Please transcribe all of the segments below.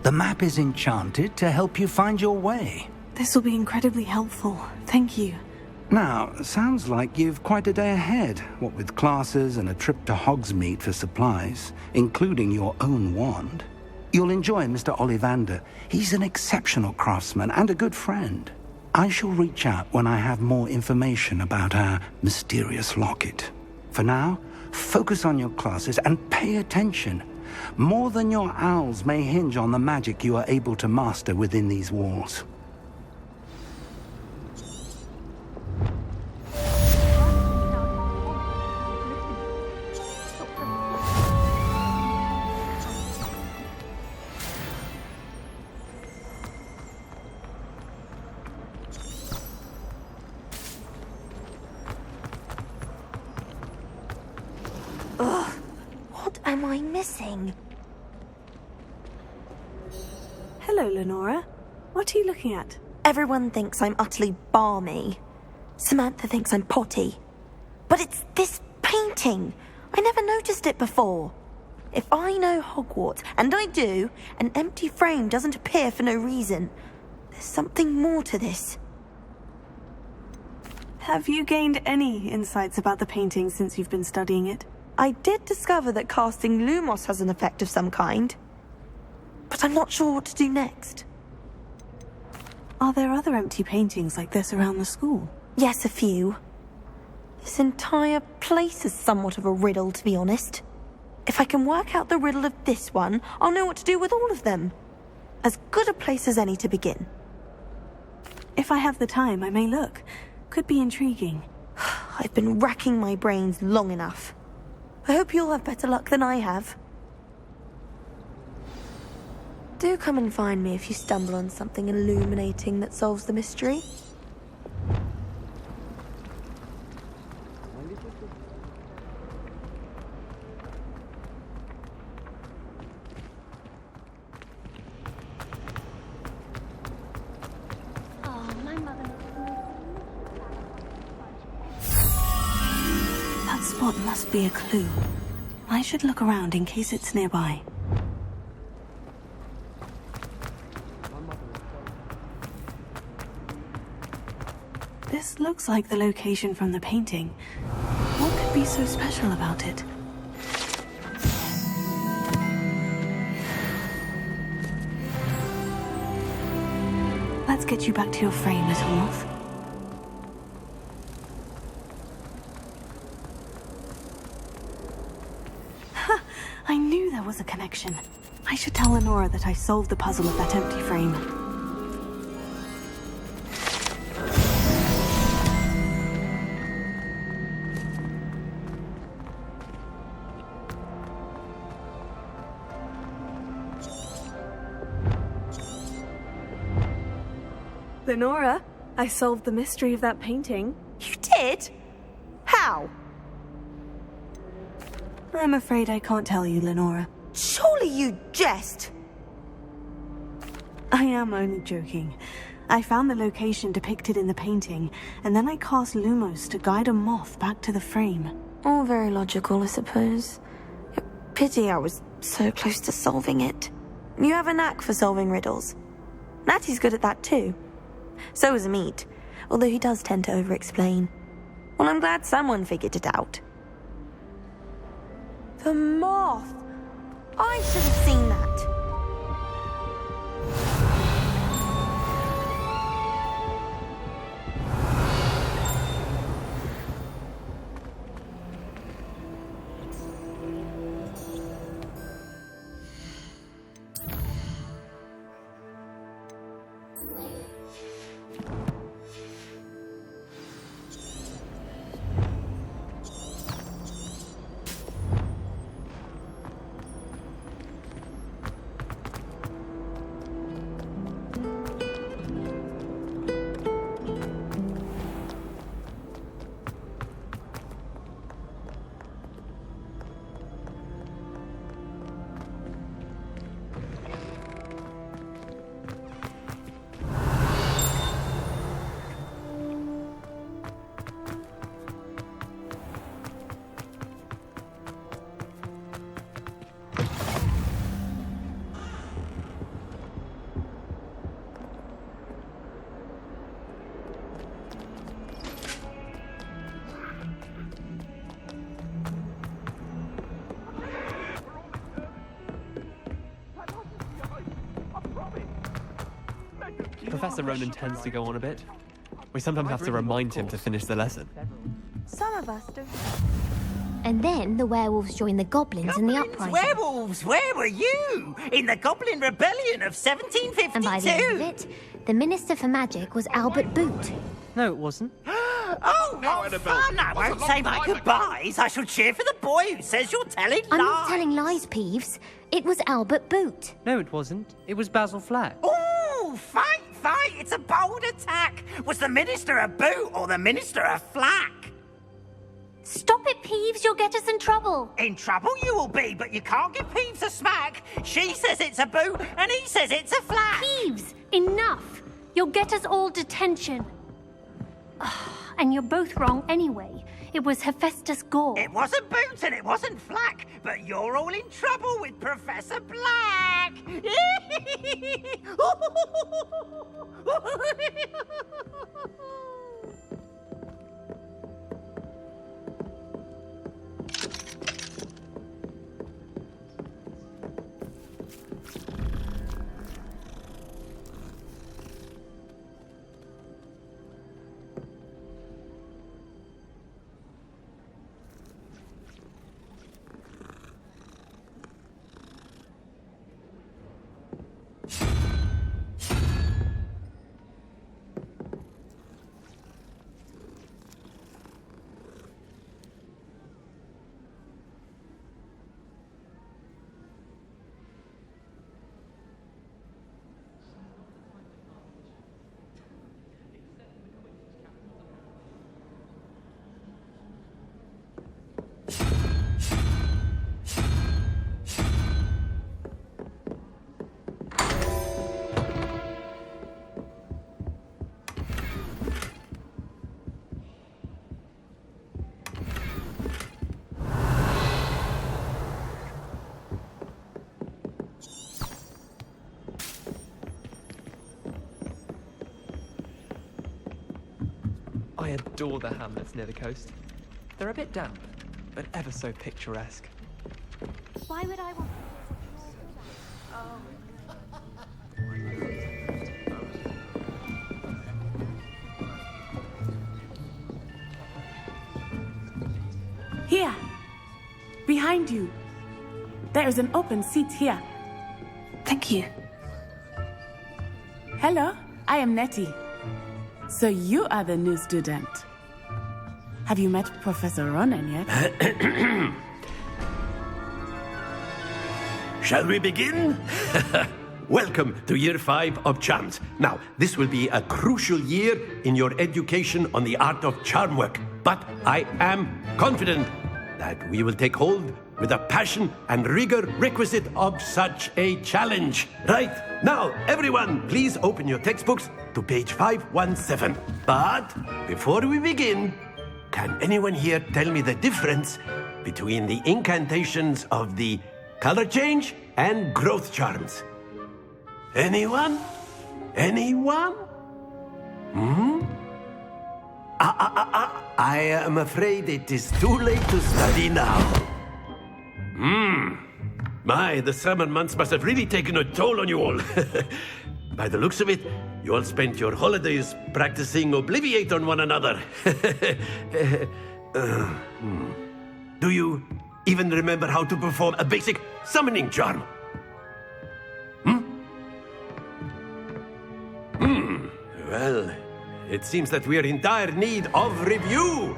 The map is enchanted to help you find your way. This will be incredibly helpful. Thank you. Now, sounds like you've quite a day ahead, what with classes and a trip to Hogsmeade for supplies, including your own wand. You'll enjoy Mr. Ollivander. He's an exceptional craftsman and a good friend. I shall reach out when I have more information about our mysterious locket. For now, focus on your classes and pay attention. More than your owls may hinge on the magic you are able to master within these walls. What am I missing? Hello, Lenora. What are you looking at? Everyone thinks I'm utterly balmy. Samantha thinks I'm potty. But it's this painting. I never noticed it before. If I know Hogwarts, and I do, an empty frame doesn't appear for no reason. There's something more to this. Have you gained any insights about the painting since you've been studying it? I did discover that casting Lumos has an effect of some kind. But I'm not sure what to do next. Are there other empty paintings like this around the school? Yes, a few. This entire place is somewhat of a riddle, to be honest. If I can work out the riddle of this one, I'll know what to do with all of them. As good a place as any to begin. If I have the time, I may look. Could be intriguing. I've been racking my brains long enough. I hope you'll have better luck than I have. Do come and find me if you stumble on something illuminating that solves the mystery. That spot must be a clue. I should look around in case it's nearby. This looks like the location from the painting. What could be so special about it? Let's get you back to your frame, little moth. Ha! I knew there was a connection. I should tell Lenora that I solved the puzzle of that empty frame. Lenora, I solved the mystery of that painting. You did? How? I'm afraid I can't tell you, Lenora. Surely you jest! I am only joking. I found the location depicted in the painting, and then I cast Lumos to guide a moth back to the frame. All very logical, I suppose. Pity I was so close to solving it. You have a knack for solving riddles. Natty's good at that too. So is Amit, although he does tend to over-explain. Well, I'm glad someone figured it out. The moth! I should have seen that. Professor Ronan tends to go on a bit. We sometimes have to remind him to finish the lesson. Some of us do. And then the werewolves joined the goblins in the uprising. Werewolves, where were you? In the Goblin Rebellion of 1752. And by the end of it, the Minister for Magic was Albert Boot. No, it wasn't. Oh, what fun! I won't say my goodbyes. I shall cheer for the boy who says you're telling lies. I'm not telling lies, Peeves. It was Albert Boot. No, it wasn't. It was Basil Flack. Ooh, fight! It's a bold attack. Was the Minister a boot or the Minister a flack? Stop it, Peeves. You'll get us in trouble. In trouble you will be, but you can't give Peeves a smack. She says it's a boot, and he says it's a flack. Peeves, enough. You'll get us all detention. And you're both wrong anyway. It was Hephaestus Gore. It wasn't boot and it wasn't flack, but you're all in trouble with Professor Black. I adore the hamlets near the coast. They're a bit damp, but ever so picturesque. Why would I want... Here! Behind you! There is an open seat here. Thank you. Hello, I am Nettie. So you are the new student. Have you met Professor Ronan yet? Shall we begin? Welcome to Year 5 of Charms. Now, this will be a crucial year in your education on the art of charm work. But I am confident that we will take hold with the passion and rigor requisite of such a challenge. Right, now, everyone, please open your textbooks to page 517. But before we begin, can anyone here tell me the difference between the incantations of the color change and growth charms? Anyone? Anyone? I am afraid it is too late to study now. My, the summer months must have really taken a toll on you all. By the looks of it, you all spent your holidays practicing Obliviate on one another. Do you even remember how to perform a basic summoning charm? Well, it seems that we are in dire need of review.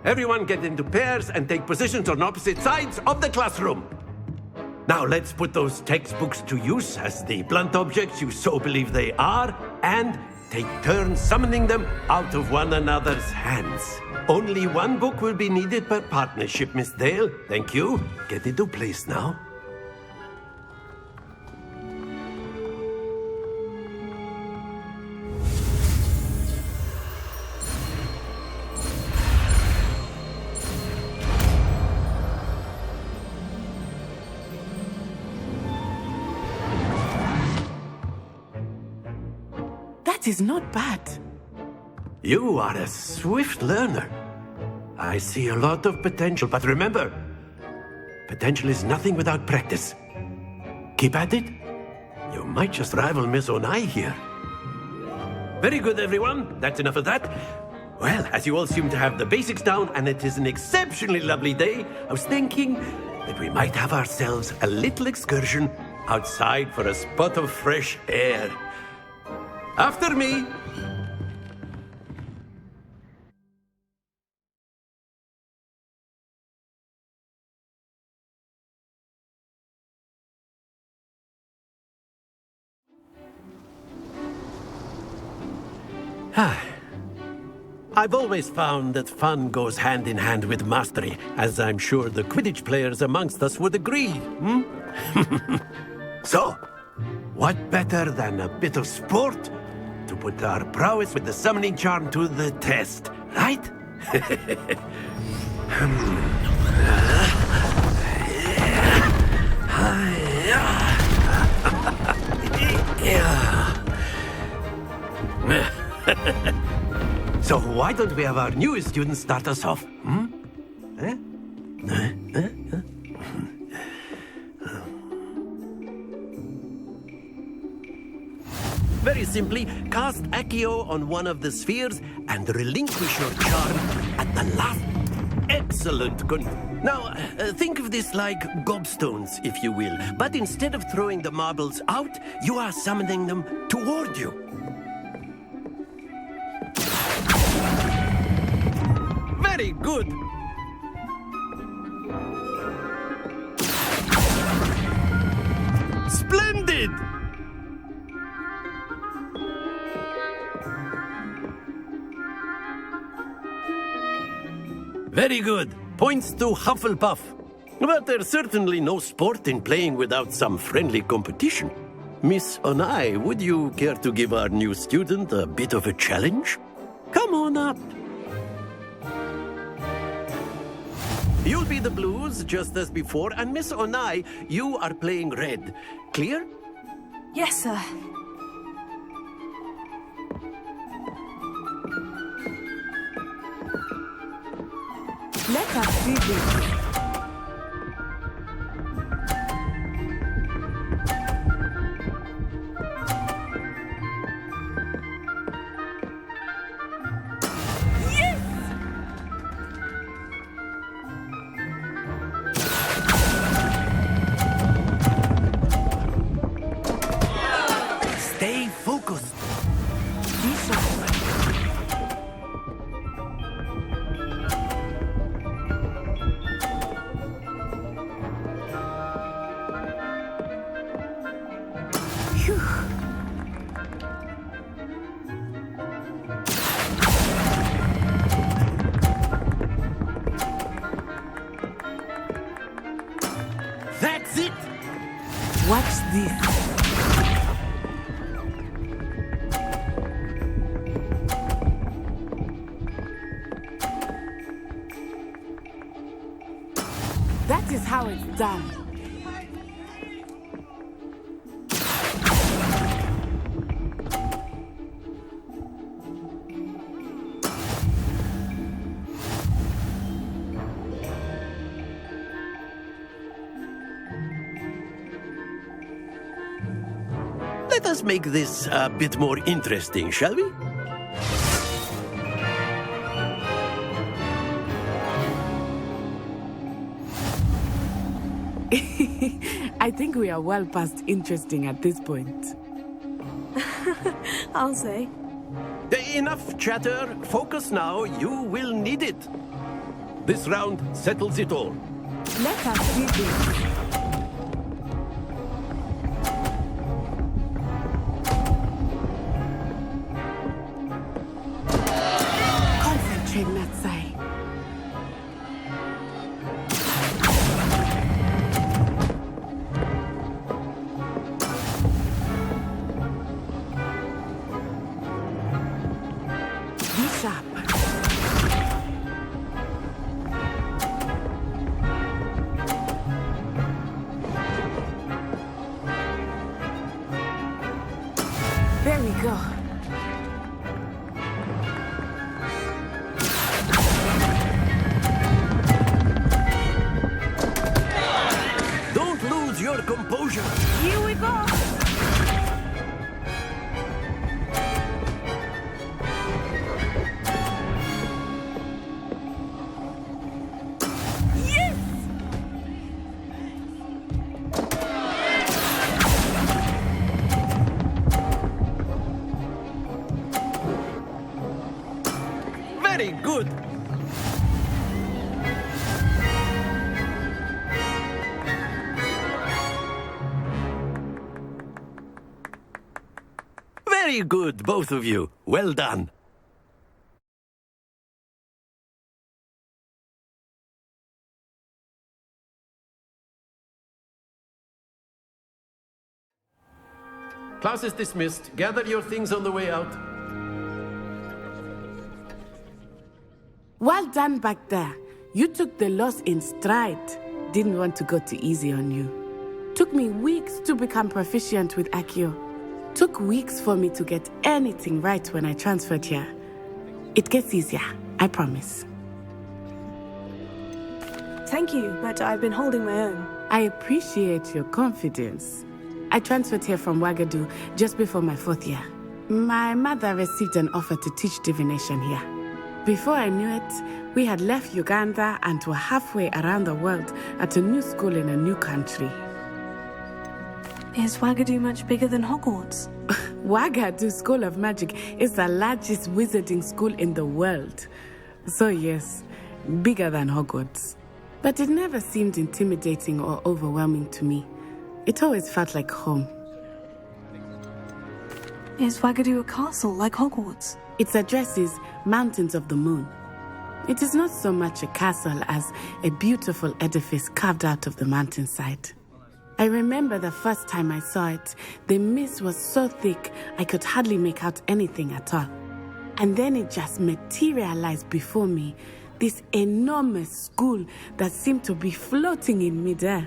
Everyone get into pairs and take positions on opposite sides of the classroom. Now let's put those textbooks to use as the blunt objects you so believe they are, and take turns summoning them out of one another's hands. Only one book will be needed per partnership, Miss Dale. Thank you. Get into place now. That is not bad. You are a swift learner. I see a lot of potential, but remember, potential is nothing without practice. Keep at it. You might just rival Miss Onai here. Very good, everyone. That's enough of that. Well, as you all seem to have the basics down, and it is an exceptionally lovely day, I was thinking that we might have ourselves a little excursion outside for a spot of fresh air. After me. I've always found that fun goes hand in hand with mastery, as I'm sure the Quidditch players amongst us would agree. So, what better than a bit of sport to put our prowess with the summoning charm to the test, right? So why don't we have our newest student start us off? Very simply, cast Accio on one of the spheres and relinquish your charm at the last. Excellent. Now, think of this like gobstones, if you will. But instead of throwing the marbles out, you are summoning them toward you. Very good. Splendid! Very good. Points to Hufflepuff. But there's certainly no sport in playing without some friendly competition. Miss Onai, would you care to give our new student a bit of a challenge? Come on up. You'll be the blues, just as before, and Miss Onai, you are playing red. Clear? Yes, sir. Let us see this. Stay focused. That's it. Watch this. That is how it's done. Let us make this a bit more interesting, shall we? I think we are well past interesting at this point. I'll say. Enough chatter. Focus now. You will need it. This round settles it all. Let us see this. Concentrate, Natsai. Be sharp. There we go. Don't lose your composure. Here we go. Very good. Very good, both of you. Well done. Class is dismissed. Gather your things on the way out. Well done back there. You took the loss in stride. Didn't want to go too easy on you. Took me weeks to become proficient with Accio. Took weeks for me to get anything right when I transferred here. It gets easier, I promise. Thank you, but I've been holding my own. I appreciate your confidence. I transferred here from Ouagadougou just before my 4th year. My mother received an offer to teach divination here. Before I knew it, we had left Uganda and were halfway around the world at a new school in a new country. Is Ouagadougou much bigger than Hogwarts? Ouagadougou School of Magic is the largest wizarding school in the world. So yes, bigger than Hogwarts. But it never seemed intimidating or overwhelming to me. It always felt like home. Is Ouagadougou a castle like Hogwarts? Its address is Mountains of the Moon. It is not so much a castle as a beautiful edifice carved out of the mountainside. I remember the first time I saw it, the mist was so thick I could hardly make out anything at all. And then it just materialized before me, this enormous school that seemed to be floating in midair.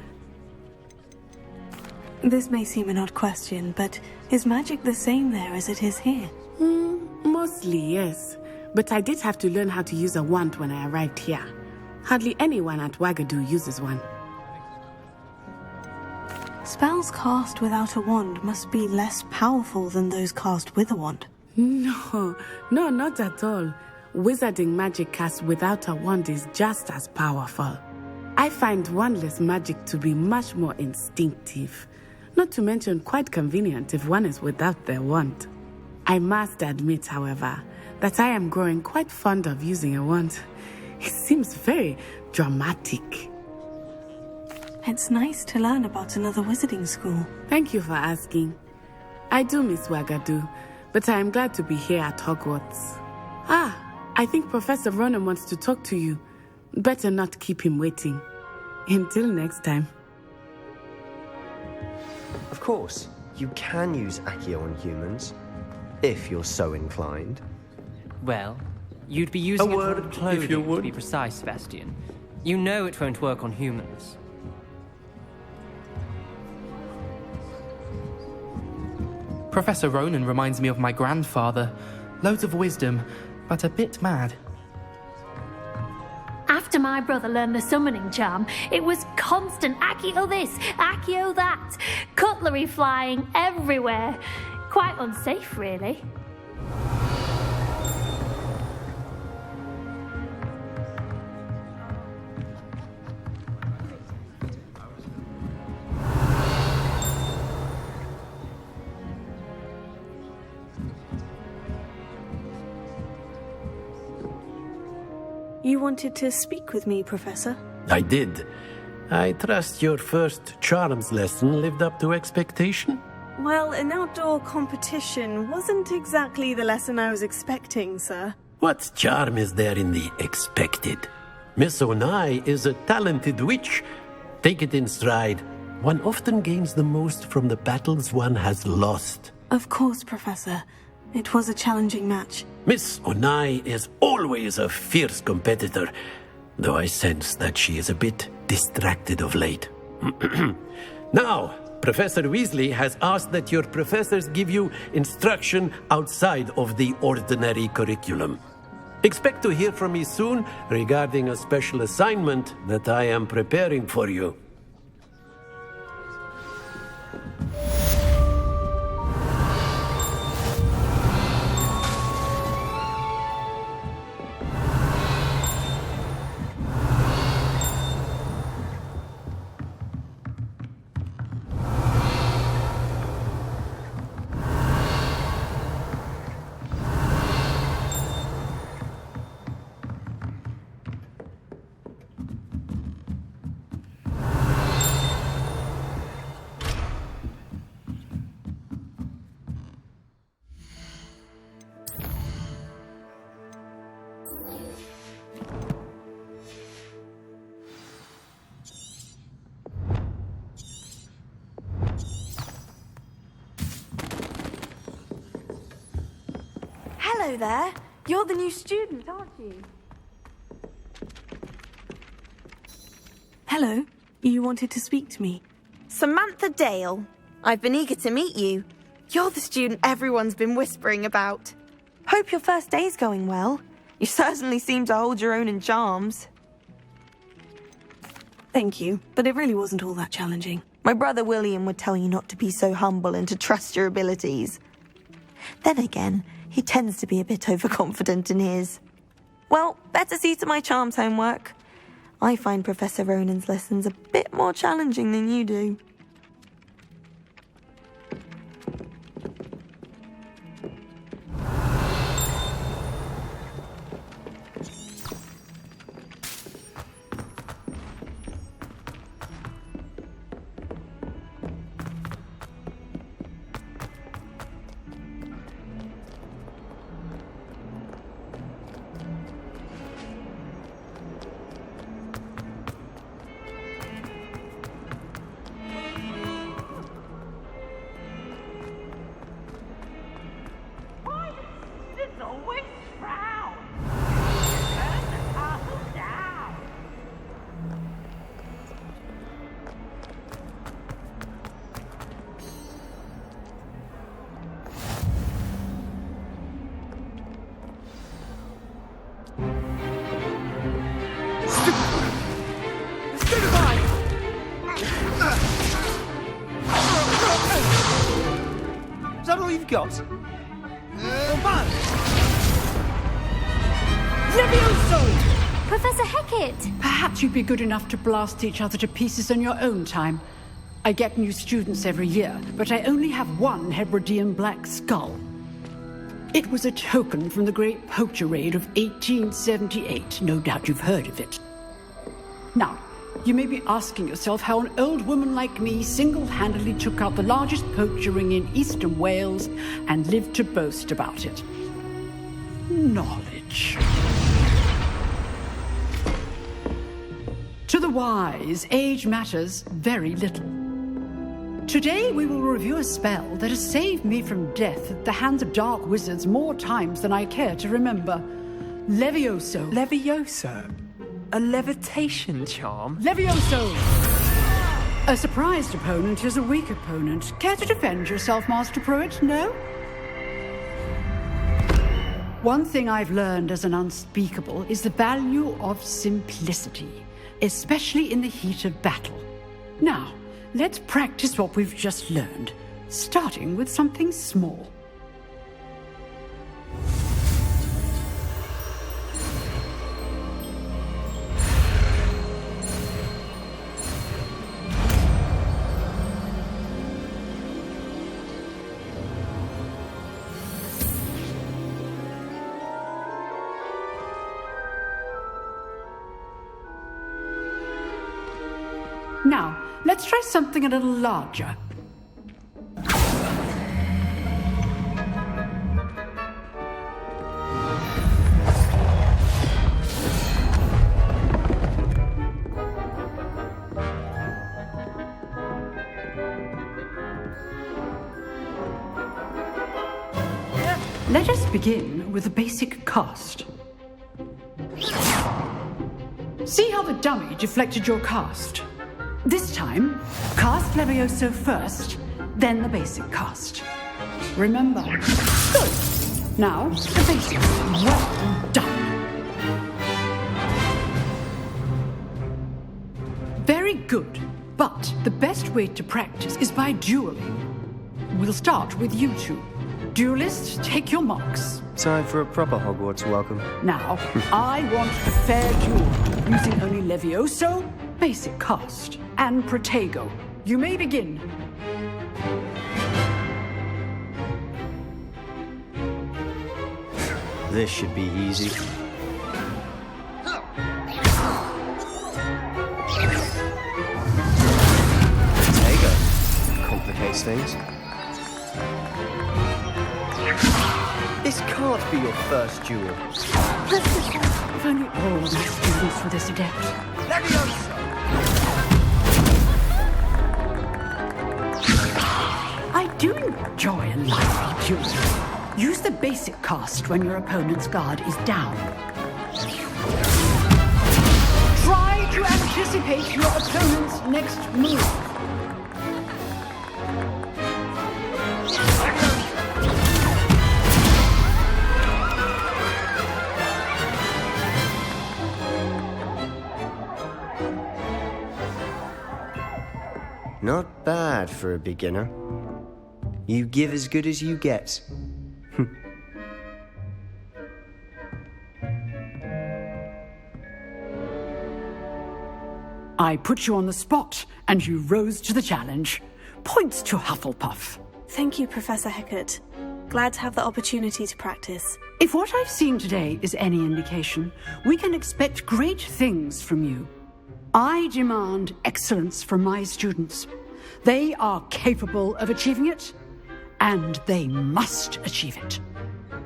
This may seem an odd question, but is magic the same there as it is here? Mostly, yes. But I did have to learn how to use a wand when I arrived here. Hardly anyone at Ouagadougou uses one. Spells cast without a wand must be less powerful than those cast with a wand. No, not at all. Wizarding magic cast without a wand is just as powerful. I find wandless magic to be much more instinctive. Not to mention quite convenient if one is without their wand. I must admit, however, that I am growing quite fond of using a wand. It seems very dramatic. It's nice to learn about another wizarding school. Thank you for asking. I do miss Ouagadougou, but I am glad to be here at Hogwarts. I think Professor Ronan wants to talk to you. Better not keep him waiting. Until next time. Of course, you can use Accio on humans, if you're so inclined. Well, you'd be using A word, it on clothing, if you would. to be precise, Sebastian. You know it won't work on humans. Professor Ronan reminds me of my grandfather. Loads of wisdom, but a bit mad. After my brother learned the summoning charm, it was constant Accio this, Accio that. Cutlery flying everywhere. Quite unsafe, really. You wanted to speak with me, Professor? I did. I trust your first charms lesson lived up to expectation? Well, an outdoor competition wasn't exactly the lesson I was expecting, sir. What charm is there in the expected? Miss Onai is a talented witch. Take it in stride. One often gains the most from the battles one has lost. Of course, Professor. It was a challenging match. Miss Onai is always a fierce competitor, though I sense that she is a bit distracted of late. Now, Professor Weasley has asked that your professors give you instruction outside of the ordinary curriculum. Expect to hear from me soon regarding a special assignment that I am preparing for you. Hello there. You're the new student, aren't you? Hello. You wanted to speak to me? Samantha Dale. I've been eager to meet you. You're the student everyone's been whispering about. Hope your first day's going well. You certainly seem to hold your own in charms. Thank you, but it really wasn't all that challenging. My brother William would tell you not to be so humble and to trust your abilities. Then again, he tends to be a bit overconfident in his. Well, better see to my charms homework. I find Professor Ronan's lessons a bit more challenging than you do. Is that all you've got? Levioso! Professor Hecat! Perhaps you'd be good enough to blast each other to pieces in your own time. I get new students every year, but I only have one Hebridean black skull. It was a token from the Great Poacher Raid of 1878. No doubt you've heard of it. Now, you may be asking yourself how an old woman like me single-handedly took out the largest poacher ring in eastern Wales and lived to boast about it. Knowledge. To the wise, age matters very little. Today we will review a spell that has saved me from death at the hands of dark wizards more times than I care to remember. Levioso. Levioso? A levitation charm? Levioso! A surprised opponent is a weak opponent. Care to defend yourself, Master Pruitt? No? One thing I've learned as an unspeakable is the value of simplicity, especially in the heat of battle. Now, let's practice what we've just learned, starting with something small. Now, let's try something a little larger. Let us begin with a basic cast. See how the dummy deflected your cast? This time, cast Levioso first, then the basic cast. Remember. Good. Now, the basics. Well done. Very good. But the best way to practice is by dueling. We'll start with you two. Duelists, take your marks. Time for a proper Hogwarts welcome. Now, I want a fair duel, using only Levioso, basic cast, and Protego. You may begin. This should be easy. Protego complicates things. This can't be your first duel. If only all my students were this adept. I do enjoy a lively duel. Use the basic cast when your opponent's guard is down. Try to anticipate your opponent's next move. Not bad for a beginner. You give as good as you get. I put you on the spot, and you rose to the challenge. Points to Hufflepuff. Thank you, Professor Hecat. Glad to have the opportunity to practice. If what I've seen today is any indication, we can expect great things from you. I demand excellence from my students. They are capable of achieving it, and they must achieve it.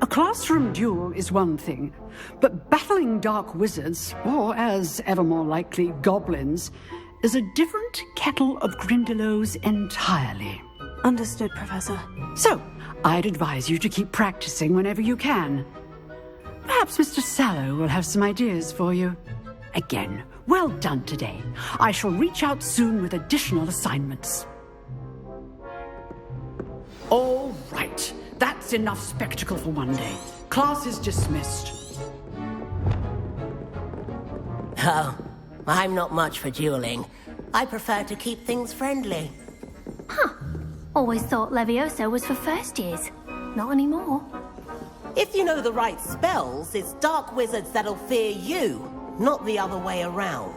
A classroom duel is one thing, but battling dark wizards, or as ever more likely, goblins, is a different kettle of Grindylows entirely. Understood, Professor. So, I'd advise you to keep practicing whenever you can. Perhaps Mr. Sallow will have some ideas for you. Again, well done today. I shall reach out soon with additional assignments. All right. That's enough spectacle for one day. Class is dismissed. Oh, I'm not much for dueling. I prefer to keep things friendly. Huh. Always thought Levioso was for first years. Not anymore. If you know the right spells, it's dark wizards that'll fear you, not the other way around.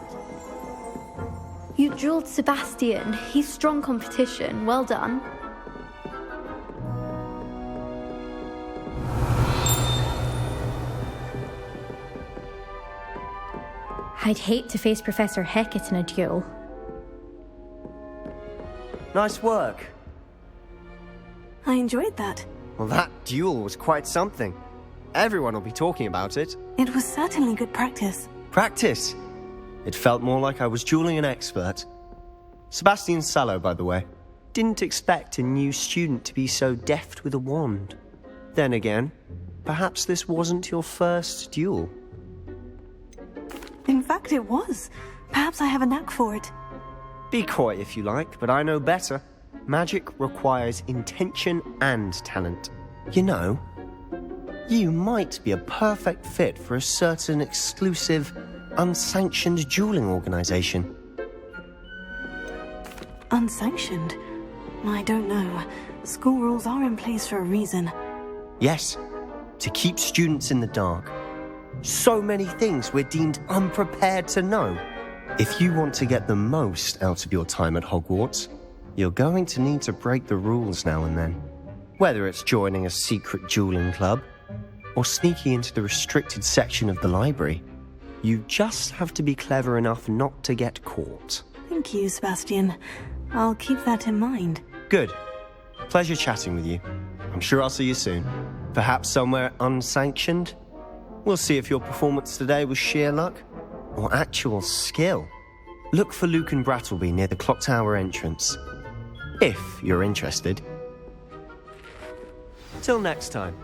You drilled Sebastian. He's strong competition. Well done. I'd hate to face Professor Hecat in a duel. Nice work. I enjoyed that. Well, that duel was quite something. Everyone will be talking about it. It was certainly good practice. Practice? It felt more like I was dueling an expert. Sebastian Sallow, by the way. Didn't expect a new student to be so deft with a wand. Then again, perhaps this wasn't your first duel. In fact, it was. Perhaps I have a knack for it. Be coy if you like, but I know better. Magic requires intention and talent. You know, you might be a perfect fit for a certain exclusive, unsanctioned dueling organization. Unsanctioned? I don't know. School rules are in place for a reason. Yes, to keep students in the dark. So many things we're deemed unprepared to know. If you want to get the most out of your time at Hogwarts, you're going to need to break the rules now and then. Whether it's joining a secret dueling club, or sneaking into the restricted section of the library, you just have to be clever enough not to get caught. Thank you, Sebastian. I'll keep that in mind. Good. Pleasure chatting with you. I'm sure I'll see you soon. Perhaps somewhere unsanctioned? We'll see if your performance today was sheer luck or actual skill. Look for Luke and Brattleby near the clock tower entrance, if you're interested. Till next time.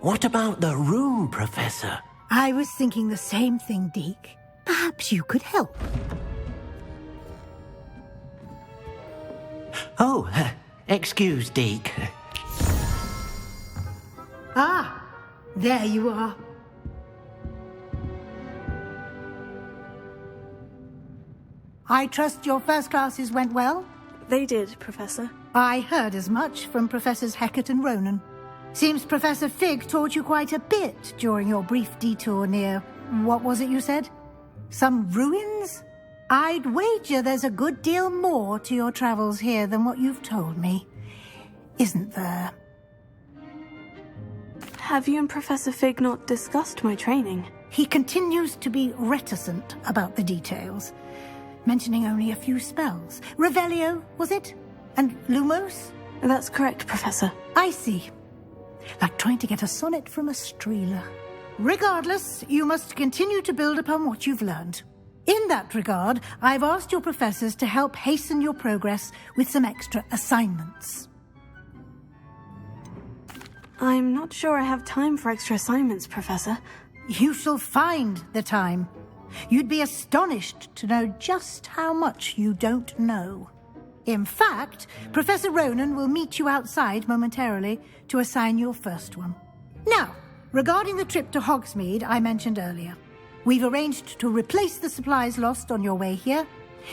What about the room, Professor? I was thinking the same thing, Deke. Perhaps you could help. Oh, excuse, Deke. Ah, there you are. I trust your first classes went well? They did, Professor. I heard as much from Professors Hecat and Ronan. Seems Professor Fig taught you quite a bit during your brief detour near... what was it you said? Some ruins? I'd wager there's a good deal more to your travels here than what you've told me. Isn't there? Have you and Professor Fig not discussed my training? He continues to be reticent about the details, mentioning only a few spells. Revelio, was it? And Lumos? That's correct, Professor. I see. Like trying to get a sonnet from a streeler. Regardless, you must continue to build upon what you've learned. In that regard, I've asked your professors to help hasten your progress with some extra assignments. I'm not sure I have time for extra assignments, Professor. You shall find the time. You'd be astonished to know just how much you don't know. In fact, Professor Ronan will meet you outside momentarily to assign your first one. Now, regarding the trip to Hogsmeade I mentioned earlier, we've arranged to replace the supplies lost on your way here,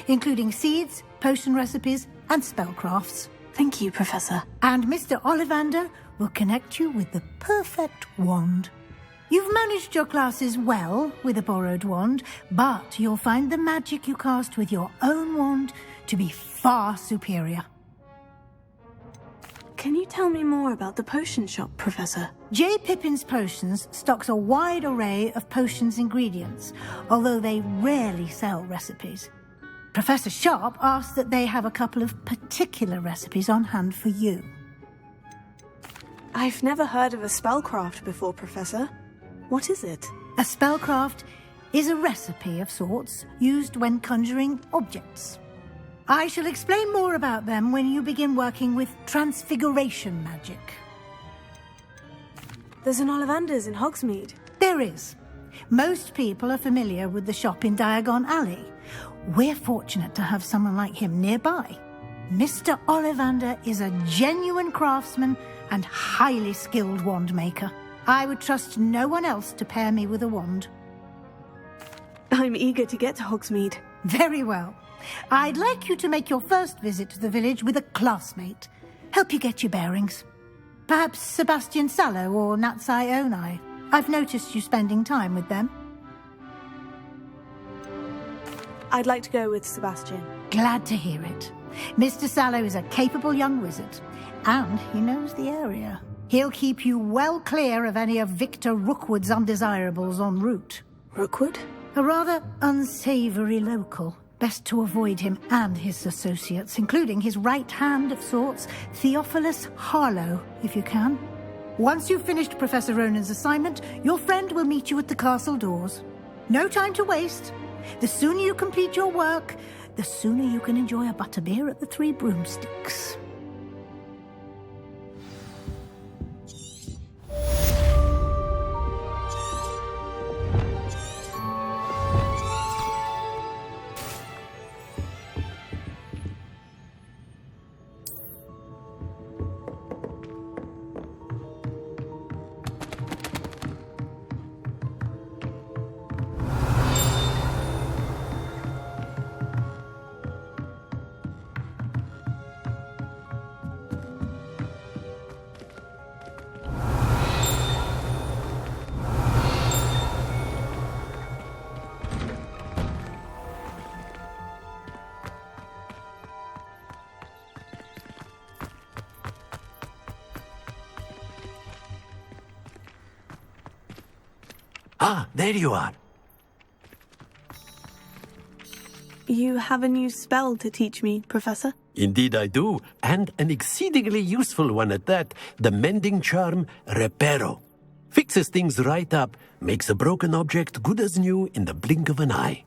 including seeds, potion recipes, and spellcrafts. Thank you, Professor. And Mr. Ollivander will connect you with the perfect wand. You've managed your classes well with a borrowed wand, but you'll find the magic you cast with your own wand to be far superior. Can you tell me more about the potion shop, Professor? J. Pippin's Potions stocks a wide array of potions ingredients, although they rarely sell recipes. Professor Sharp asks that they have a couple of particular recipes on hand for you. I've never heard of a spellcraft before, Professor. What is it? A spellcraft is a recipe of sorts used when conjuring objects. I shall explain more about them when you begin working with transfiguration magic. There's an Ollivander's in Hogsmeade. There is. Most people are familiar with the shop in Diagon Alley. We're fortunate to have someone like him nearby. Mr. Ollivander is a genuine craftsman and highly skilled wand maker. I would trust no one else to pair me with a wand. I'm eager to get to Hogsmeade. Very well. I'd like you to make your first visit to the village with a classmate. Help you get your bearings. Perhaps Sebastian Sallow or Natsai Onai. I've noticed you spending time with them. I'd like to go with Sebastian. Glad to hear it. Mr. Sallow is a capable young wizard, and he knows the area. He'll keep you well clear of any of Victor Rookwood's undesirables en route. Rookwood? A rather unsavoury local. Best to avoid him and his associates, including his right hand of sorts, Theophilus Harlow, if you can. Once you've finished Professor Ronan's assignment, your friend will meet you at the castle doors. No time to waste. The sooner you complete your work, the sooner you can enjoy a butterbeer at the Three Broomsticks. Ah, there you are. You have a new spell to teach me, Professor? Indeed I do, and an exceedingly useful one at that. The mending charm, Reparo. Fixes things right up, makes a broken object good as new in the blink of an eye.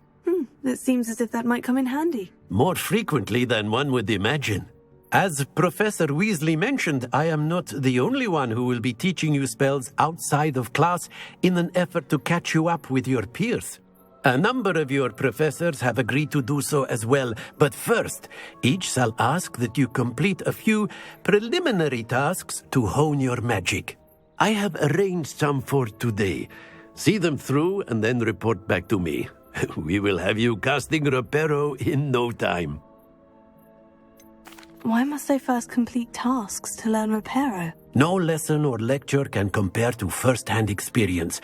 It seems as if that might come in handy. More frequently than one would imagine. As Professor Weasley mentioned, I am not the only one who will be teaching you spells outside of class in an effort to catch you up with your peers. A number of your professors have agreed to do so as well, but first, each shall ask that you complete a few preliminary tasks to hone your magic. I have arranged some for today. See them through and then report back to me. We will have you casting Reparo in no time. Why must I first complete tasks to learn Reparo? No lesson or lecture can compare to first-hand experience,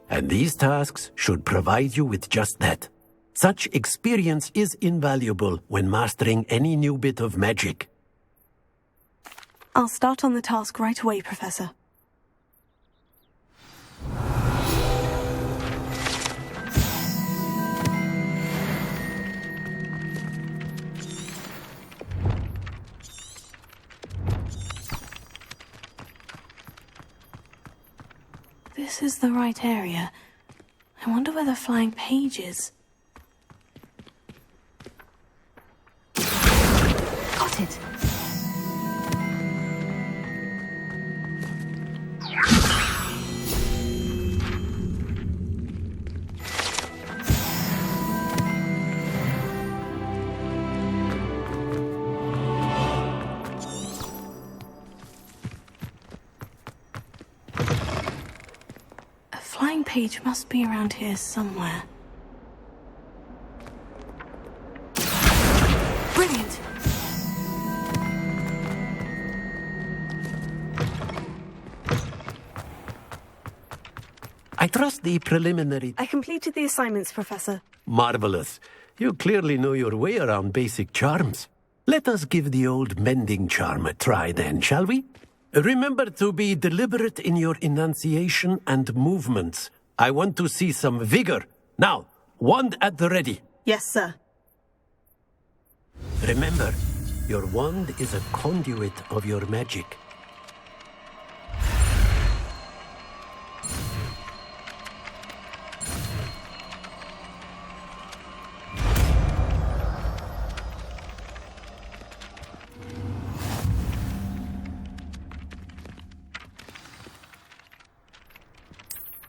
and these tasks should provide you with just that. Such experience is invaluable when mastering any new bit of magic. I'll start on the task right away, Professor. This is the right area. I wonder where the flying page is. Got it. Page must be around here somewhere. Brilliant! I trust the preliminary... I completed the assignments, Professor. Marvelous. You clearly know your way around basic charms. Let us give the old mending charm a try then, shall we? Remember to be deliberate in your enunciation and movements. I want to see some vigor. Now, wand at the ready. Yes, sir. Remember, your wand is a conduit of your magic.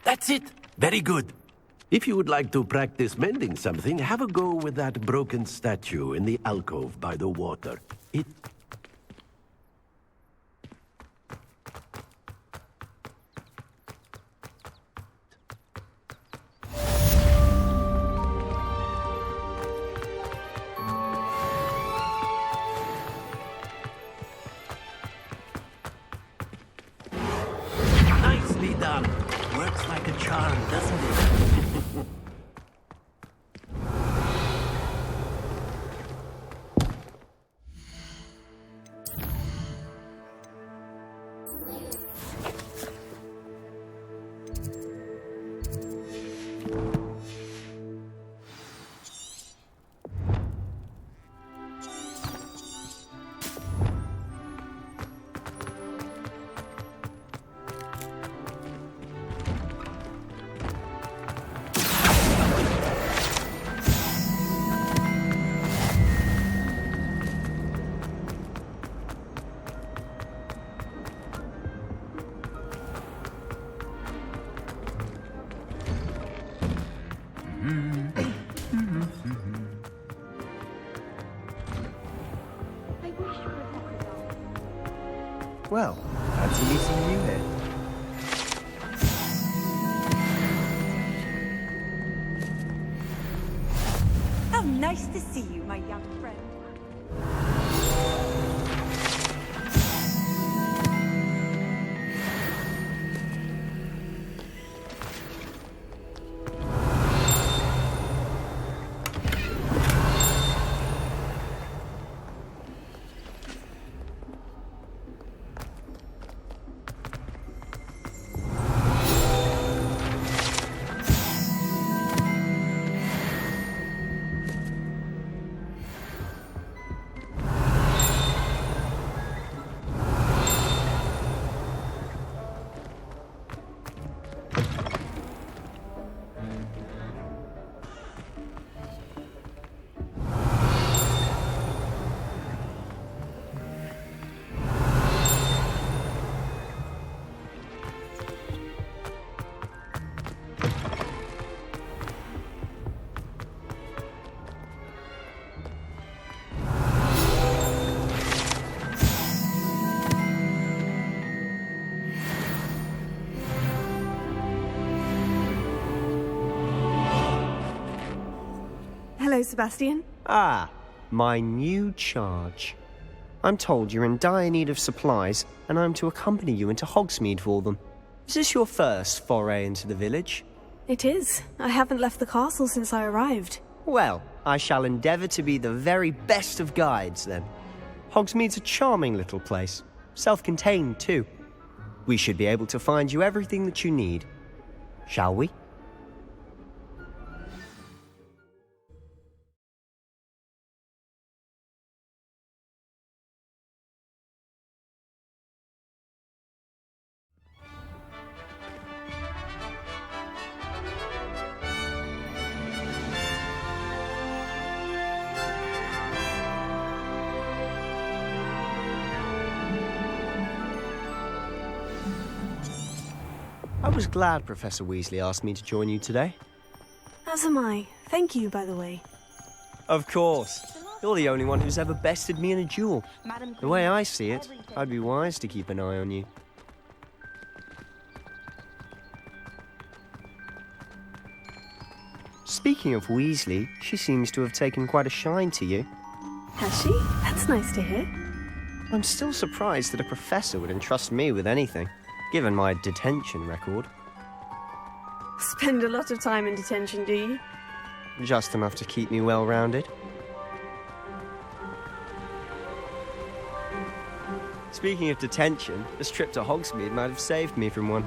That's it. Very good. If you would like to practice mending something, have a go with that broken statue in the alcove by the water. It... Nicely done. Works like a charm, doesn't it? Well, fancy meeting you here. How nice to see you, my young friend. Hello, Sebastian. Ah, my new charge. I'm told you're in dire need of supplies, and I'm to accompany you into Hogsmeade for them. Is this your first foray into the village? It is. I haven't left the castle since I arrived. Well, I shall endeavour to be the very best of guides, then. Hogsmeade's a charming little place. Self-contained, too. We should be able to find you everything that you need. Shall we? I was glad Professor Weasley asked me to join you today. As am I. Thank you, by the way. Of course. You're the only one who's ever bested me in a duel. The way I see it, I'd be wise to keep an eye on you. Speaking of Weasley, she seems to have taken quite a shine to you. Has she? That's nice to hear. I'm still surprised that a professor would entrust me with anything, given my detention record. Spend a lot of time in detention, do you? Just enough to keep me well-rounded. Speaking of detention, this trip to Hogsmeade might have saved me from one.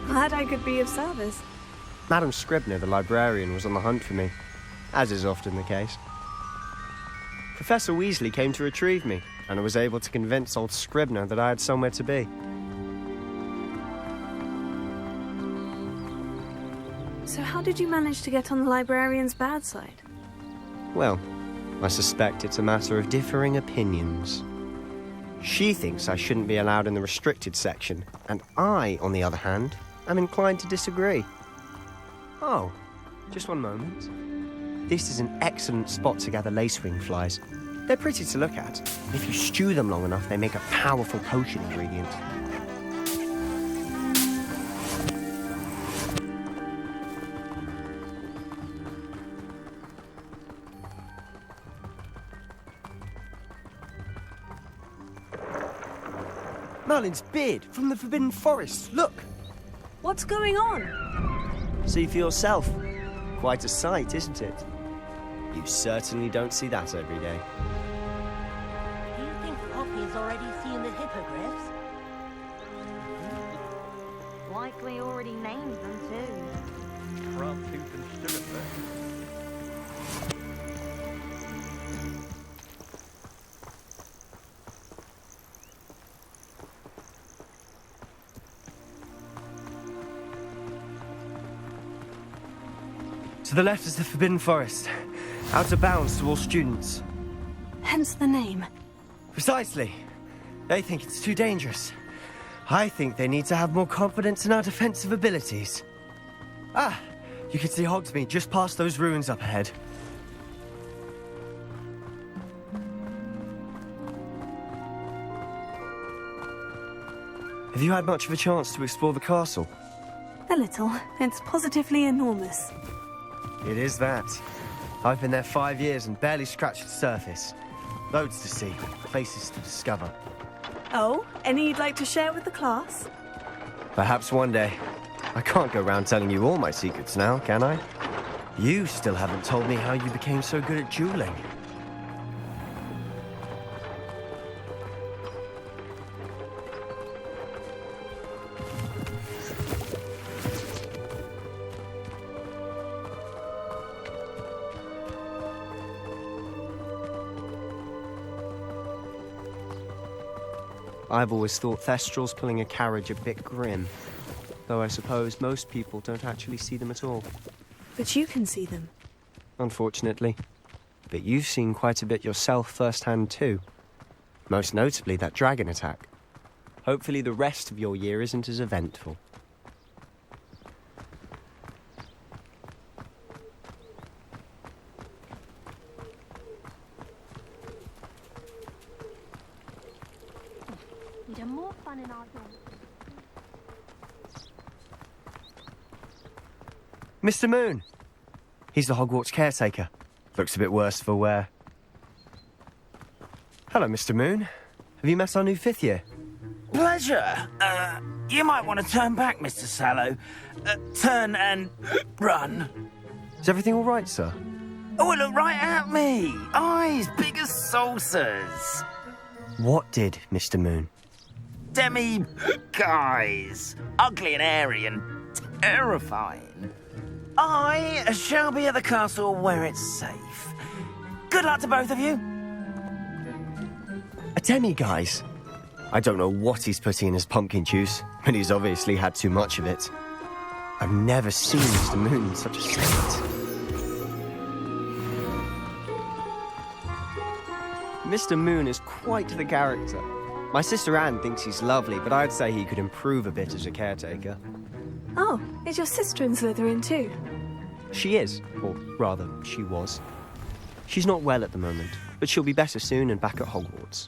Glad I could be of service. Madam Scribner, the librarian, was on the hunt for me, as is often the case. Professor Weasley came to retrieve me, and I was able to convince old Scribner that I had somewhere to be. So how did you manage to get on the librarian's bad side? Well, I suspect it's a matter of differing opinions. She thinks I shouldn't be allowed in the restricted section, and I, on the other hand, am inclined to disagree. Oh, just one moment. This is an excellent spot to gather lacewing flies. They're pretty to look at. If you stew them long enough, they make a powerful potion ingredient. Merlin's beard from the Forbidden Forest. Look! What's going on? See for yourself. Quite a sight, isn't it? You certainly don't see that every day. Do you think Poppy has already seen the hippogriffs? Likely already named them too. Crab-tooth and sugarfish. To the left is the Forbidden Forest. Out of bounds to all students. Hence the name. Precisely. They think it's too dangerous. I think they need to have more confidence in our defensive abilities. Ah, you can see Hogsmeade just past those ruins up ahead. Have you had much of a chance to explore the castle? A little. It's positively enormous. It is that. I've been there 5 years and barely scratched the surface. Loads to see, places to discover. Oh, any you'd like to share with the class? Perhaps one day. I can't go around telling you all my secrets now, can I? You still haven't told me how you became so good at dueling. I've always thought Thestrals pulling a carriage a bit grim, though I suppose most people don't actually see them at all. But you can see them. Unfortunately. But you've seen quite a bit yourself firsthand too. Most notably that dragon attack. Hopefully the rest of your year isn't as eventful. We'd have more fun in our dorm. Mr. Moon! He's the Hogwarts caretaker. Looks a bit worse for wear. Hello, Mr. Moon. Have you met our new 5th year? Pleasure. You might want to turn back, Mr. Sallow. Turn and run. Is everything all right, sir? Oh, look right at me. Eyes big as saucers. What did, Mr. Moon? Guys. Ugly and airy and terrifying. I shall be at the castle where it's safe. Good luck to both of you. A demi-guise? I don't know what he's putting in his pumpkin juice, but he's obviously had too much of it. I've never seen Mr. Moon in such a state. Mr. Moon is quite the character. My sister Anne thinks he's lovely, but I'd say he could improve a bit as a caretaker. Oh, is your sister in Slytherin too? She is, or rather, she was. She's not well at the moment, but she'll be better soon and back at Hogwarts.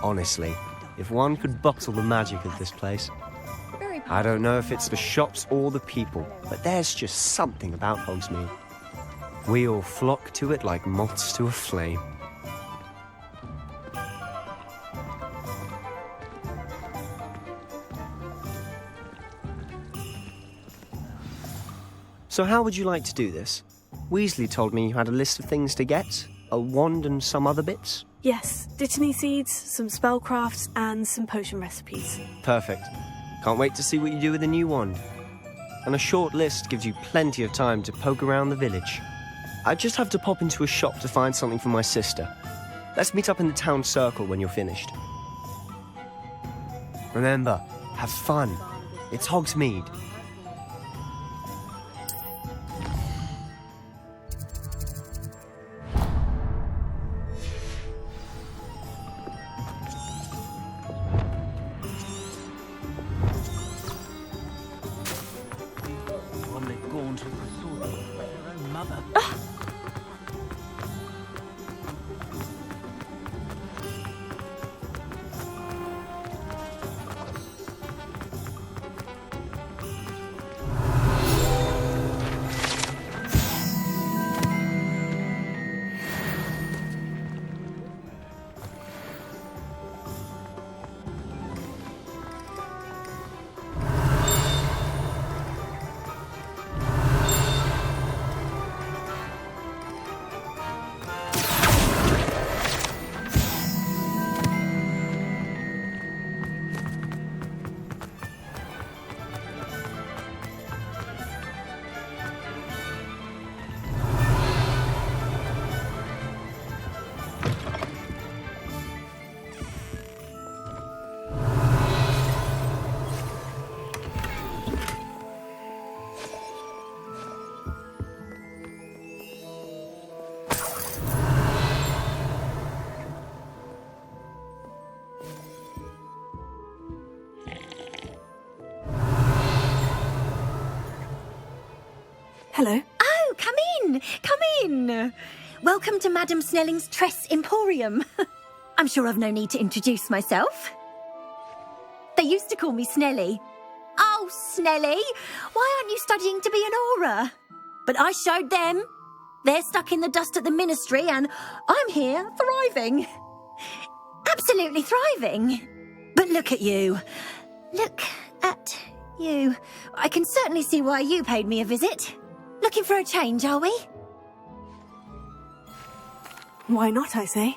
Honestly, if one could bottle the magic of this place. I don't know if it's the shops or the people, but there's just something about Hogsmeade. We all flock to it like moths to a flame. So how would you like to do this? Weasley told me you had a list of things to get, a wand and some other bits. Yes, Dittany seeds, some spellcrafts, and some potion recipes. Perfect. Can't wait to see what you do with the new wand. And a short list gives you plenty of time to poke around the village. I just have to pop into a shop to find something for my sister. Let's meet up in the town circle when you're finished. Remember, have fun. It's Hogsmeade. Hello. Oh, come in. Come in. Welcome to Madame Snelling's Tress Emporium. I'm sure I've no need to introduce myself. They used to call me Snelly. Oh, Snelly, why aren't you studying to be an aura? But I showed them. They're stuck in the dust at the ministry and I'm here thriving. Absolutely thriving. But look at you. Look at you. I can certainly see why you paid me a visit. Looking for a change, are we? Why not, I say?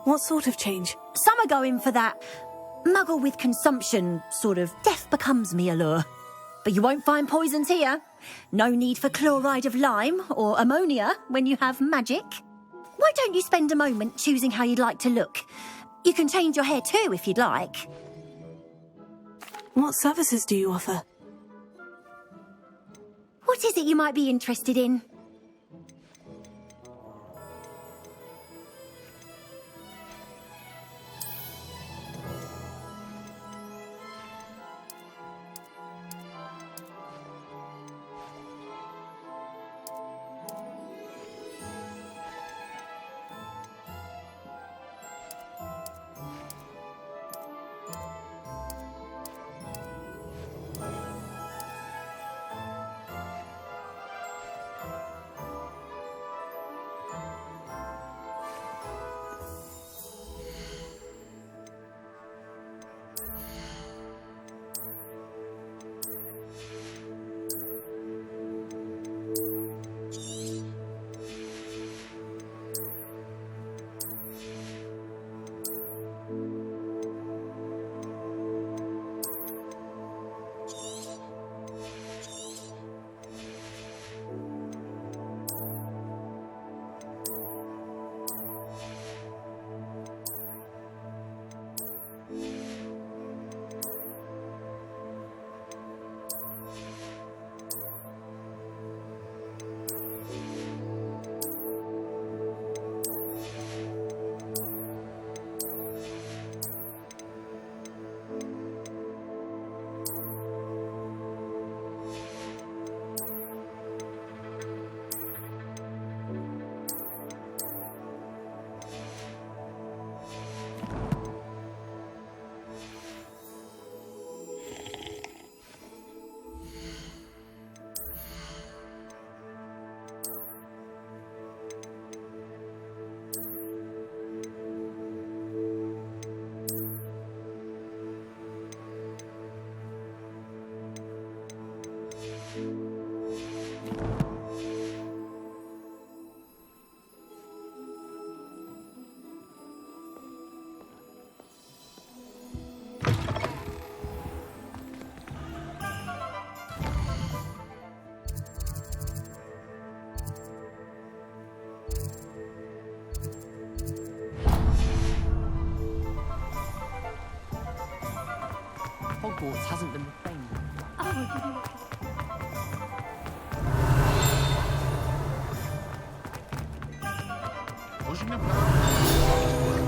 What sort of change? Some are going for that muggle with consumption, sort of death becomes me allure. But you won't find poisons here. No need for chloride of lime or ammonia when you have magic. Why don't you spend a moment choosing how you'd like to look? You can change your hair too if you'd like. What services do you offer? What is it you might be interested in? Hogwarts hasn't been the same. Очень неплохо.